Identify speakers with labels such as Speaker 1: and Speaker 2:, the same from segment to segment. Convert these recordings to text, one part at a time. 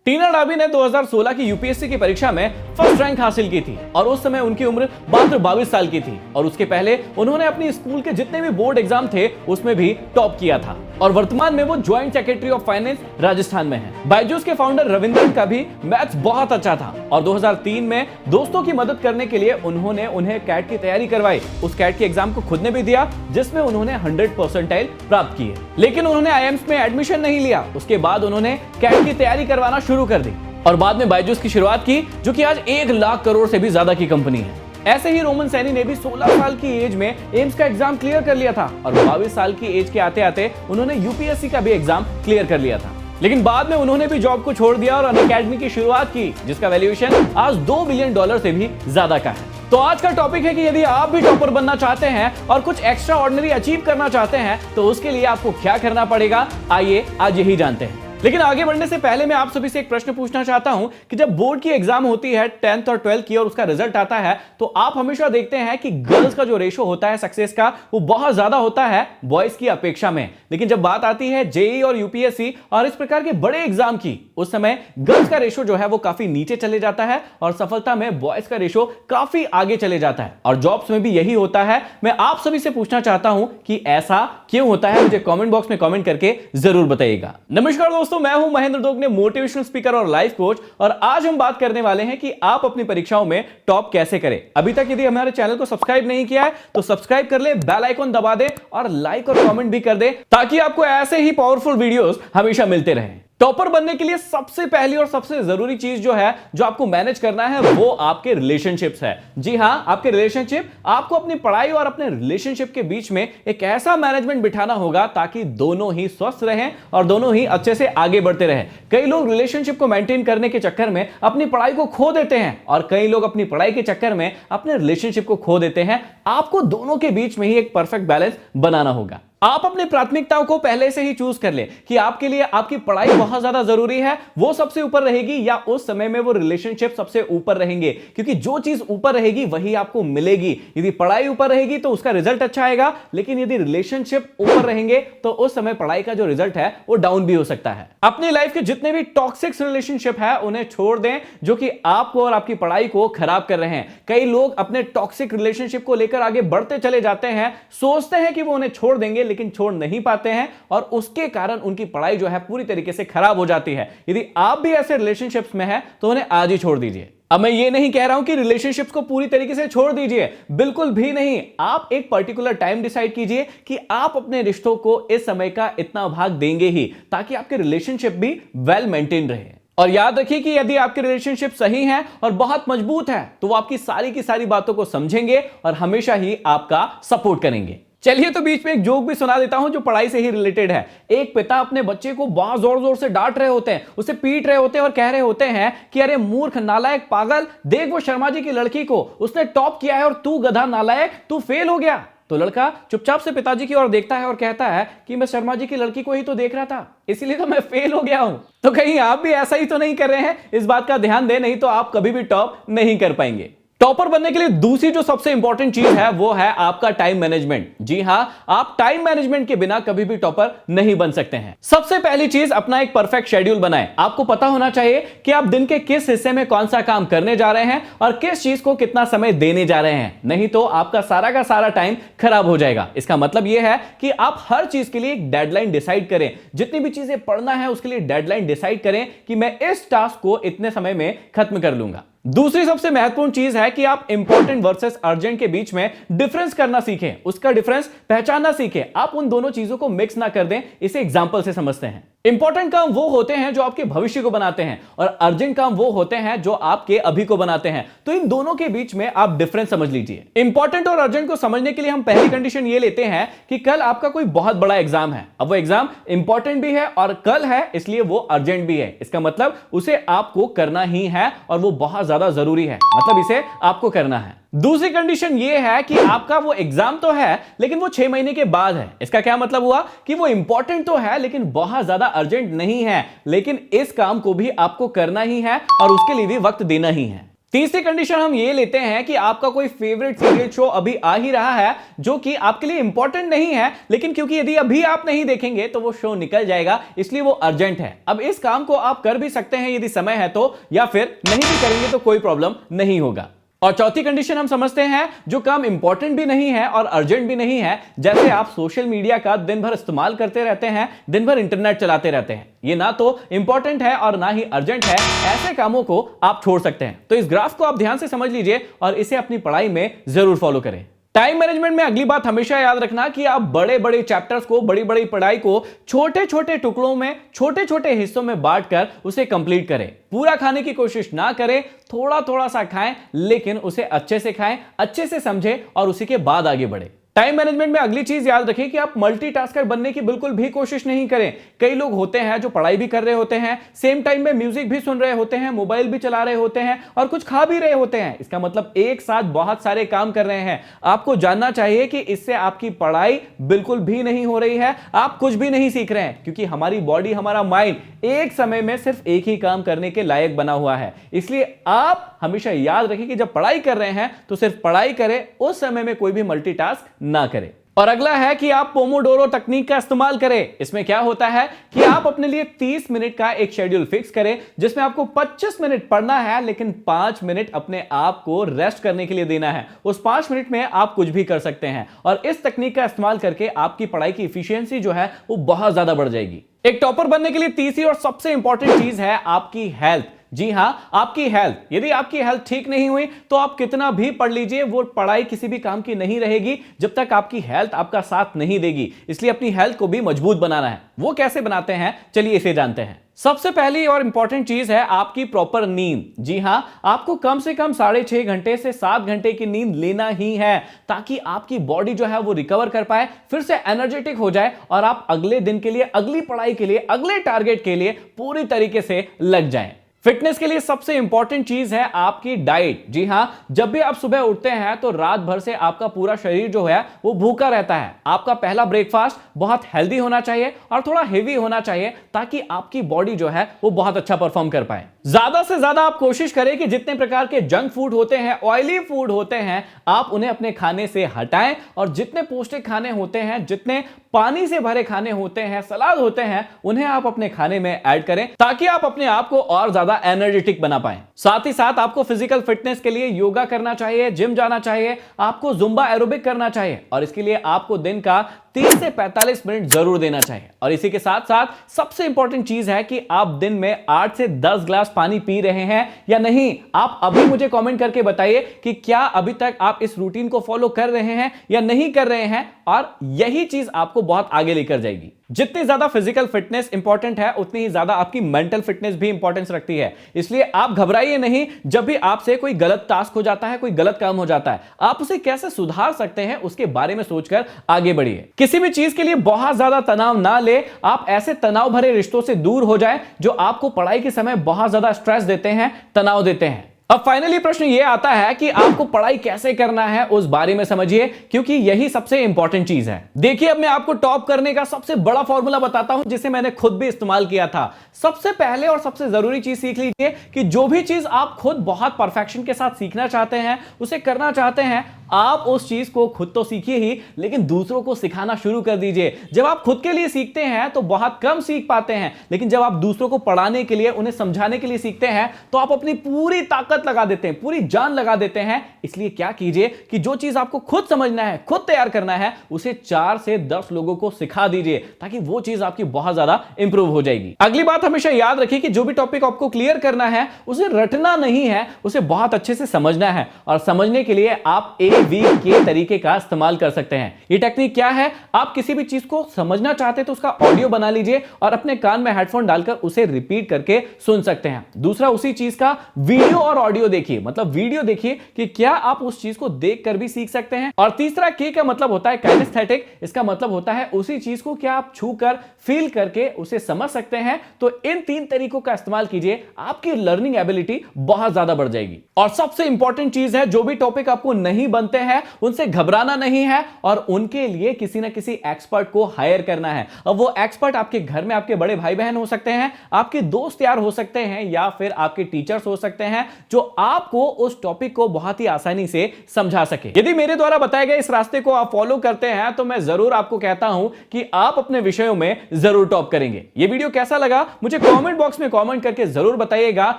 Speaker 1: टीना डाबी ने 2016 की यूपीएससी की परीक्षा में फर्स्ट रैंक हासिल की थी और उस समय उनकी उम्र मात्र 22 साल की थी और उसके पहले उन्होंने अपनी स्कूल के जितने भी बोर्ड एग्जाम थे उसमें भी टॉप किया था और वर्तमान में वो joint secretary of finance Rajasthan में है। बायजूस के फाउंडर रविंद्रन का भी मैथ्स बहुत अच्छा था और 2003 में दोस्तों की मदद करने के लिए उन्होंने उन्हें कैट की तैयारी करवाई। उस कैट के एग्जाम को खुद ने भी दिया जिसमें उन्होंने 100% प्राप्त किए, लेकिन उन्होंने आईएम्स में एडमिशन नहीं लिया। उसके बाद उन्होंने कैट की तैयारी करवाना शुरू कर दी और बाद में बायजूस की शुरुआत की जो कि आज 1 लाख करोड़ से भी ज्यादा की कंपनी है। ऐसे ही रोमन सैनी ने भी 16 साल की एज में एम्स का एग्जाम क्लियर कर लिया था और 22 साल की एज के आते आते उन्होंने यूपीएससी का भी एग्जाम क्लियर कर लिया था, लेकिन बाद में उन्होंने भी जॉब को छोड़ दिया और अनअकैडमी की शुरुआत की जिसका वैल्यूएशन आज $2 बिलियन से भी ज्यादा का है। तो आज का टॉपिक है कि यदि आप भी टॉपर बनना चाहते हैं और कुछ एक्स्ट्रा ऑर्डिनरी अचीव करना चाहते हैं तो उसके लिए आपको क्या करना पड़ेगा, आइए आज यही जानते हैं। लेकिन आगे बढ़ने से पहले मैं आप सभी से एक प्रश्न पूछना चाहता हूं कि जब बोर्ड की एग्जाम होती है 10th और 12th की और उसका रिजल्ट आता है तो आप हमेशा देखते हैं कि गर्ल्स का जो रेशो होता है सक्सेस का वो बहुत ज्यादा होता है बॉयज की अपेक्षा में। लेकिन जब बात आती है जेईई और यूपीएससी और इस प्रकार के बड़े एग्जाम की, उस समय गर्ल्स का रेशो जो है वो काफी नीचे चले जाता है और सफलता में बॉयज का रेशो काफी आगे चले जाता है और जॉब्स में भी यही होता है। मैं आप सभी से पूछना चाहता हूं कि ऐसा क्यों होता है, मुझे कमेंट बॉक्स में कमेंट करके जरूर बताइएगा। नमस्कार दोस्तों, मैं हूं महेंद्र दोगने, मोटिवेशनल स्पीकर और लाइफ कोच, और आज हम बात करने वाले हैं कि आप अपनी परीक्षाओं में टॉप कैसे करें। अभी तक यदि हमारे चैनल को सब्सक्राइब नहीं किया है तो सब्सक्राइब कर ले, बेल आइकन दबा दे और लाइक और कमेंट भी कर दे ताकि आपको ऐसे ही पावरफुल वीडियोस हमेशा मिलते रहें। टॉपर बनने के लिए सबसे पहली और सबसे जरूरी चीज जो है जो आपको मैनेज करना है वो आपके रिलेशनशिप्स है। जी हां, आपके रिलेशनशिप, आपको अपनी पढ़ाई और अपने रिलेशनशिप के बीच में एक ऐसा मैनेजमेंट बिठाना होगा ताकि दोनों ही स्वस्थ रहें और दोनों ही अच्छे से आगे बढ़ते रहें। कई लोग रिलेशनशिप को मेंटेन करने के चक्कर में अपनी पढ़ाई को खो देते हैं और कई लोग अपनी पढ़ाई के चक्कर में अपने रिलेशनशिप को खो देते हैं। आपको दोनों के बीच में ही एक परफेक्ट बैलेंस बनाना होगा। आप अपनी प्राथमिकताओं को पहले से ही चूज कर ले कि आपके लिए आपकी पढ़ाई बहुत ज्यादा जरूरी है, वो सबसे ऊपर रहेगी, या उस समय में वो रिलेशनशिप सबसे ऊपर रहेंगे, क्योंकि जो चीज ऊपर रहेगी वही आपको मिलेगी। यदि पढ़ाई ऊपर रहेगी तो उसका रिजल्ट अच्छा आएगा, लेकिन यदि रिलेशनशिप ऊपर रहेंगे तो उस समय पढ़ाई का जो रिजल्ट है वो डाउन भी हो सकता है। अपनी लाइफ के जितने भी टॉक्सिक रिलेशनशिप है उन्हें छोड़ दें जो कि आपको और आपकी पढ़ाई को खराब कर रहे हैं। कई लोग अपने टॉक्सिक रिलेशनशिप को लेकर आगे बढ़ते चले जाते हैं, सोचते हैं कि वो उन्हें छोड़ देंगे लेकिन छोड़ नहीं पाते हैं और उसके कारण उनकी पढ़ाई जो है पूरी तरीके से खराब हो जाती है। यदि आप भी ऐसे रिलेशनशिप्स में हैं तो उन्हें आज ही छोड़ दीजिए। अब मैं ये नहीं कह रहा हूं कि रिलेशनशिप्स को पूरी तरीके से छोड़ दीजिए, बिल्कुल भी नहीं। आप एक पर्टिकुलर टाइम डिसाइड कीजिए कि आप अपने रिश्तों को इस समय का इतना भाग देंगे ही ताकि आपके रिलेशनशिप भी वेल मेंटेन रहे। और याद रखिए कि यदि आपके रिलेशनशिप सही है और बहुत मजबूत है तो वो आपकी सारी की सारी बातों को समझेंगे और हमेशा ही आपका सपोर्ट करेंगे। चलिए तो बीच में एक जोक भी सुना देता हूं जो पढ़ाई से ही रिलेटेड है। एक पिता अपने बच्चे को बहुत जोर जोर से डांट रहे होते हैं, उसे पीट रहे होते हैं और कह रहे होते हैं कि अरे मूर्ख, नालायक, पागल, देख वो शर्मा जी की लड़की को, उसने टॉप किया है और तू गधा नालायक, तू फेल हो गया। तो लड़का चुपचाप से पिताजी की ओर देखता है और कहता है कि मैं शर्मा जी की लड़की को ही तो देख रहा था, इसीलिए तो मैं फेल हो गया हूं। तो कहीं आप भी ऐसा ही तो नहीं कर रहे हैं? इस बात का ध्यान दें, नहीं तो आप कभी भी टॉप नहीं कर पाएंगे। टॉपर बनने के लिए दूसरी जो सबसे इंपॉर्टेंट चीज है वो है आपका टाइम मैनेजमेंट। जी हां, आप टाइम मैनेजमेंट के बिना कभी भी टॉपर नहीं बन सकते हैं। सबसे पहली चीज, अपना एक परफेक्ट शेड्यूल बनाएं। आपको पता होना चाहिए कि आप दिन के किस हिस्से में कौन सा काम करने जा रहे हैं और किस चीज को कितना समय देने जा रहे हैं, नहीं तो आपका सारा का सारा टाइम खराब हो जाएगा। इसका मतलब यह है कि आप हर चीज के लिए एक डेडलाइन डिसाइड करें। जितनी भी चीजें पढ़ना है उसके लिए डेडलाइन डिसाइड करें कि मैं इस टास्क को इतने समय में खत्म कर लूंगा। दूसरी सबसे महत्वपूर्ण चीज है कि आप इंपॉर्टेंट वर्सेस अर्जेंट के बीच में डिफरेंस करना सीखें, उसका डिफरेंस पहचानना सीखें। आप उन दोनों चीजों को मिक्स ना कर दें। इसे एग्जांपल से समझते हैं। इंपॉर्टेंट काम वो होते हैं जो आपके भविष्य को बनाते हैं और अर्जेंट काम वो होते हैं जो आपके अभी को बनाते हैं। तो इन दोनों के बीच में आप डिफरेंस समझ लीजिए। इंपॉर्टेंट और अर्जेंट को समझने के लिए हम पहली कंडीशन ये लेते हैं कि कल आपका कोई बहुत बड़ा एग्जाम है। अब वो एग्जाम इंपॉर्टेंट भी है और कल है, इसलिए वो अर्जेंट भी है। इसका मतलब उसे आपको करना ही है और वो बहुत ज्यादा जरूरी है, मतलब इसे आपको करना है। दूसरी कंडीशन यह है कि आपका वो एग्जाम तो है लेकिन वो 6 महीने के बाद है। इसका क्या मतलब हुआ कि वो इंपॉर्टेंट तो है लेकिन बहुत ज्यादा अर्जेंट नहीं है, लेकिन इस काम को भी आपको करना ही है और उसके लिए भी वक्त देना ही है। तीसरी कंडीशन हम ये लेते हैं कि आपका कोई फेवरेट सीरियल शो अभी आ ही रहा है जो कि आपके लिए इंपॉर्टेंट नहीं है, लेकिन क्योंकि यदि अभी आप नहीं देखेंगे तो वो शो निकल जाएगा, इसलिए वो अर्जेंट है। अब इस काम को आप कर भी सकते हैं यदि समय है तो, या फिर नहीं भी करेंगे तो कोई प्रॉब्लम नहीं होगा। और चौथी कंडीशन हम समझते हैं जो काम इंपॉर्टेंट भी नहीं है और अर्जेंट भी नहीं है, जैसे आप सोशल मीडिया का दिन भर इस्तेमाल करते रहते हैं, दिन भर इंटरनेट चलाते रहते हैं, ये ना तो इंपॉर्टेंट है और ना ही अर्जेंट है, ऐसे कामों को आप छोड़ सकते हैं। तो इस ग्राफ को आप ध्यान से समझ लीजिए और इसे अपनी पढ़ाई में जरूर फॉलो करें। टाइम मैनेजमेंट में अगली बात हमेशा याद रखना कि आप बड़े बड़े चैप्टर्स को, बड़ी बड़ी पढ़ाई को छोटे छोटे टुकड़ों में, छोटे छोटे हिस्सों में बांटकर उसे कंप्लीट करें। पूरा खाने की कोशिश ना करें, थोड़ा थोड़ा सा खाएं, लेकिन उसे अच्छे से खाएं, अच्छे से समझें और उसी के बाद आगे बढ़ें। टाइम मैनेजमेंट में अगली चीज याद रखें कि आप मल्टीटास्कर बनने की बिल्कुल भी कोशिश नहीं करें। कई लोग होते हैं जो पढ़ाई भी कर रहे होते हैं, सेम टाइम में म्यूजिक भी सुन रहे होते हैं, मोबाइल भी चला रहे होते हैं और कुछ खा भी रहे होते हैं। इसका मतलब एक साथ बहुत सारे काम कर रहे हैं। आपको जानना चाहिए कि इससे आपकी पढ़ाई बिल्कुल भी नहीं हो रही है, आप कुछ भी नहीं सीख रहे हैं, क्योंकि हमारी बॉडी, हमारा माइंड एक समय में सिर्फ एक ही काम करने के लायक बना हुआ है। इसलिए आप हमेशा याद रखें कि जब पढ़ाई कर रहे हैं तो सिर्फ पढ़ाई करें, उस समय में कोई भी मल्टीटास्क ना करें। और अगला है कि आप पोमोडोरो तकनीक का इस्तेमाल करें। इसमें क्या होता है कि आप अपने लिए 30 मिनट का एक शेड्यूल फिक्स करें, जिसमें आपको 25 मिनट पढ़ना है, लेकिन 5 मिनट अपने आप को रेस्ट करने के लिए देना है। उस 5 मिनट में आप कुछ भी कर सकते हैं और इस तकनीक का इस्तेमाल करके आपकी पढ़ाई की एफिशिएंसी जो है वो बहुत ज्यादा बढ़ जाएगी। एक टॉपर बनने के लिए तीसरी और सबसे इंपॉर्टेंट चीज है आपकी हेल्थ। जी हां, आपकी हेल्थ। यदि आपकी हेल्थ ठीक नहीं हुई तो आप कितना भी पढ़ लीजिए, वो पढ़ाई किसी भी काम की नहीं रहेगी जब तक आपकी हेल्थ आपका साथ नहीं देगी। इसलिए अपनी हेल्थ को भी मजबूत बनाना है। वो कैसे बनाते हैं, चलिए इसे जानते हैं। सबसे पहली और इंपॉर्टेंट चीज है आपकी प्रॉपर नींद। जी हां, आपको कम से कम 6.5 घंटे से 7 घंटे की नींद लेना ही है, ताकि आपकी बॉडी जो है वो रिकवर कर पाए, फिर से एनर्जेटिक हो जाए और आप अगले दिन के लिए, अगली पढ़ाई के लिए, अगले टारगेट के लिए पूरी तरीके से लग जाएं। फिटनेस के लिए सबसे इंपॉर्टेंट चीज है आपकी डाइट। जी हां, जब भी आप सुबह उठते हैं तो रात भर से आपका पूरा शरीर जो है वो भूखा रहता है। आपका पहला ब्रेकफास्ट बहुत हेल्दी होना चाहिए और थोड़ा हेवी होना चाहिए, ताकि आपकी बॉडी जो है वो बहुत अच्छा परफॉर्म कर पाए। ज्यादा से ज्यादा आप कोशिश करें कि जितने प्रकार के जंक फूड होते हैं, ऑयली फूड होते हैं, आप उन्हें अपने खाने से हटाएं और जितने पौष्टिक खाने होते हैं, जितने पानी से भरे खाने होते हैं, सलाद होते हैं, उन्हें आप अपने खाने में ऐड करें, ताकि आप अपने आप को और ज्यादा एनर्जेटिक बना पाएं। साथ ही साथ आपको फिजिकल फिटनेस के लिए योगा करना चाहिए, जिम जाना चाहिए, आपको जुम्बा एरोबिक करना चाहिए और इसके लिए आपको दिन का 30 से 45 मिनट जरूर देना चाहिए। और इसी के साथ साथ सबसे इंपॉर्टेंट चीज है कि आप दिन में 8 से 10 ग्लास पानी पी रहे हैं या नहीं। आप अभी मुझे कमेंट करके बताइए कि क्या अभी तक आप इस रूटीन को फॉलो कर रहे हैं या नहीं कर रहे हैं, और यही चीज आपको बहुत आगे लेकर जाएगी। जितनी ज्यादा फिजिकल फिटनेस इंपॉर्टेंट है, उतनी ही ज्यादा आपकी मेंटल फिटनेस भी इंपॉर्टेंस रखती है। इसलिए आप घबराइए नहीं जब भी आपसे कोई गलत टास्क हो जाता है, कोई गलत काम हो जाता है। आप उसे कैसे सुधार सकते हैं उसके बारे में सोचकर आगे बढ़िए। किसी भी चीज के लिए बहुत ज्यादा तनाव ना ले। आप ऐसे तनाव भरे रिश्तों से दूर हो जाएं जो आपको पढ़ाई के समय बहुत ज्यादा स्ट्रेस देते हैं, तनाव देते हैं। अब फाइनली प्रश्न यह आता है कि आपको पढ़ाई कैसे करना है, उस बारे में समझिए, क्योंकि यही सबसे इंपॉर्टेंट चीज है। देखिए, अब मैं आपको टॉप करने का सबसे बड़ा फॉर्मूला बताता हूं, जिसे मैंने खुद भी इस्तेमाल किया था। सबसे पहले और सबसे जरूरी चीज सीख लीजिए कि जो भी चीज आप खुद बहुत परफेक्शन के साथ सीखना चाहते हैं, उसे करना चाहते हैं, आप उस चीज को खुद तो सीखिए ही, लेकिन दूसरों को सिखाना शुरू कर दीजिए। जब आप खुद के लिए सीखते हैं तो बहुत कम सीख पाते हैं, लेकिन जब आप दूसरों को पढ़ाने के लिए, उन्हें समझाने के लिए सीखते हैं तो आप अपनी पूरी ताकत लगा देते हैं, पूरी जान लगा देते हैं। इसलिए क्या कीजिए कि जो चीज आपको खुद समझना है, खुद तैयार करना है, उसे 4 से 10 लोगों को सिखा दीजिए, ताकि वो चीज आपकी बहुत ज्यादा इंप्रूव हो जाएगी। अगली बात हमेशा याद रखिए कि जो भी टॉपिक आपको क्लियर करना है, उसे रटना नहीं है, उसे बहुत अच्छे से समझना है। और समझने के लिए आप AV के तरीके का इस्तेमाल कर सकते हैं। ये टेक्निक क्या है? आप किसी भी चीज को समझना चाहते हैं तो उसका ऑडियो बना लीजिए और अपने कान में हेडफोन डालकर उसे रिपीट करके सुन सकते हैं। दूसरा, उसी चीज का वीडियो और ऑडियो देखिए, मतलब वीडियो देखिए कि क्या आप उस चीज को देखकर भी सीख सकते हैं। और तीसरा, के का मतलब होता है काइनेस्थेटिक। इसका मतलब होता है उसी चीज को क्या आप छूकर, फील करके उसे समझ सकते हैं। तो इन 3 तरीकों का इस्तेमाल कीजिए, आपकी लर्निंग एबिलिटी बहुत ज्यादा बढ़ जाएगी। और सबसे इंपॉर्टेंट चीज है, जो भी टॉपिक आपको नहीं बनता बनते हैं उनसे घबराना नहीं है और उनके लिए किसी ना किसी एक्सपर्ट को हायर करना है। अब वो एक्सपर्ट आपके घर में आपके बड़े भाई बहन हो सकते हैं, आपके दोस्त यार हो सकते हैं, या फिर आपके टीचर्स हो सकते हैं जो आपको उस टॉपिक को बहुत ही आसानी से समझा सके। यदि मेरे द्वारा बताए गए इस रास्ते को आप फॉलो करते हैं तो मैं जरूर आपको कहता हूं कि आप अपने विषयों में जरूर टॉप करेंगे। यह वीडियो कैसा लगा मुझे कमेंट बॉक्स में कमेंट करके जरूर बताइएगा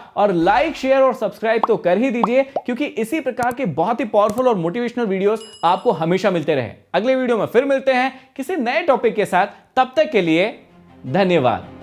Speaker 1: और लाइक शेयर और सब्सक्राइब तो कर ही दीजिए, क्योंकि इसी प्रकार के बहुत ही पावरफुल और मोटिवेशनल वीडियोस आपको हमेशा मिलते रहे। अगले वीडियो में फिर मिलते हैं किसी नए टॉपिक के साथ, तब तक के लिए धन्यवाद।